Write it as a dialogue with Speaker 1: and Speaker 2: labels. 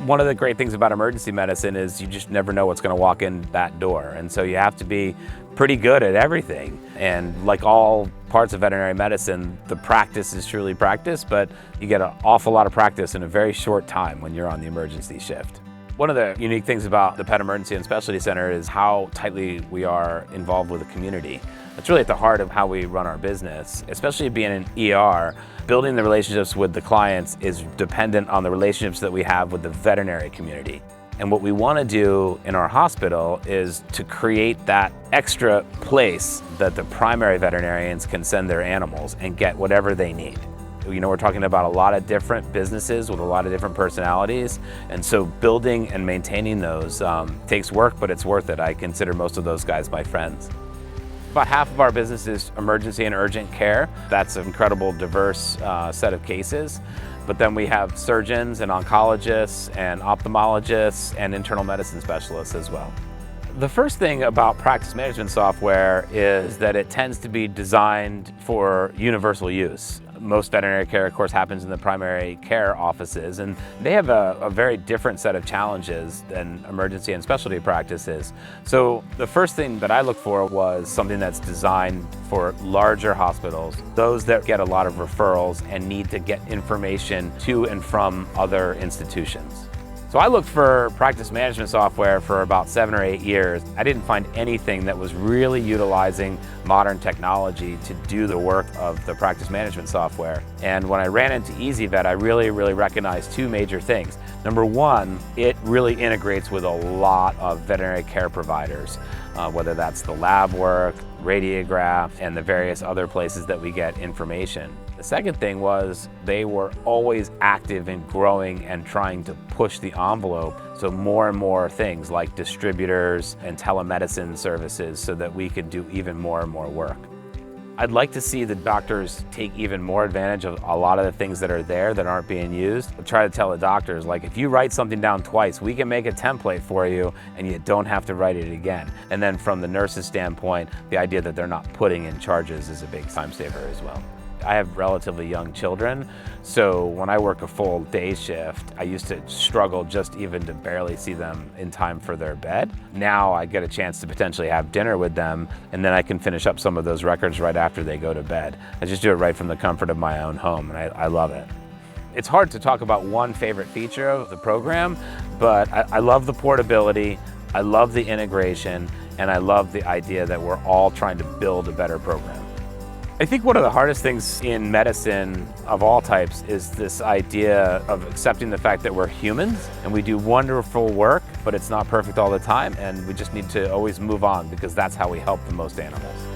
Speaker 1: One of the great things about emergency medicine is you just never know what's going to walk in that door. And so you have to be pretty good at everything. And like all parts of veterinary medicine, the practice is truly practice, but you get an awful lot of practice in a very short time when you're on the emergency shift. One of the unique things about the Pet Emergency and Specialty Center is how tightly we are involved with the community. It's really at the heart of how we run our business, especially being an ER. Building the relationships with the clients is dependent on the relationships that we have with the veterinary community. And what we want to do in our hospital is to create that extra place that the primary veterinarians can send their animals and get whatever they need. You know, we're talking about a lot of different businesses with a lot of different personalities, and so building and maintaining those takes work, but it's worth it. I consider most of those guys my friends. About half of our business is emergency and urgent care. That's an incredible diverse set of cases. But then we have surgeons and oncologists and ophthalmologists and internal medicine specialists as well. The first thing about practice management software is that it tends to be designed for universal use. Most veterinary care, of course, happens in the primary care offices, and they have a very different set of challenges than emergency and specialty practices. So the first thing that I looked for was something that's designed for larger hospitals, those that get a lot of referrals and need to get information to and from other institutions. So I looked for practice management software for about 7 or 8 years. I didn't find anything that was really utilizing modern technology to do the work of the practice management software. And when I ran into ezyVet, I really recognized two major things. Number one, it really integrates with a lot of veterinary care providers, whether that's the lab work, radiograph, and the various other places that we get information. The second thing was they were always active in growing and trying to push the envelope. So more and more things like distributors and telemedicine services so that we could do even more and more work. I'd like to see the doctors take even more advantage of a lot of the things that are there that aren't being used. I try to tell the doctors, like, if you write something down twice, we can make a template for you and you don't have to write it again. And then from the nurse's standpoint, the idea that they're not putting in charges is a big time saver as well. I have relatively young children, so when I work a full day shift, I used to struggle just even to barely see them in time for their bed. Now I get a chance to potentially have dinner with them, and then I can finish up some of those records right after they go to bed. I just do it right from the comfort of my own home, and I love it. It's hard to talk about one favorite feature of the program, but I love the portability, I love the integration, and I love the idea that we're all trying to build a better program. I think one of the hardest things in medicine of all types is this idea of accepting the fact that we're humans and we do wonderful work, but it's not perfect all the time, and we just need to always move on because that's how we help the most animals.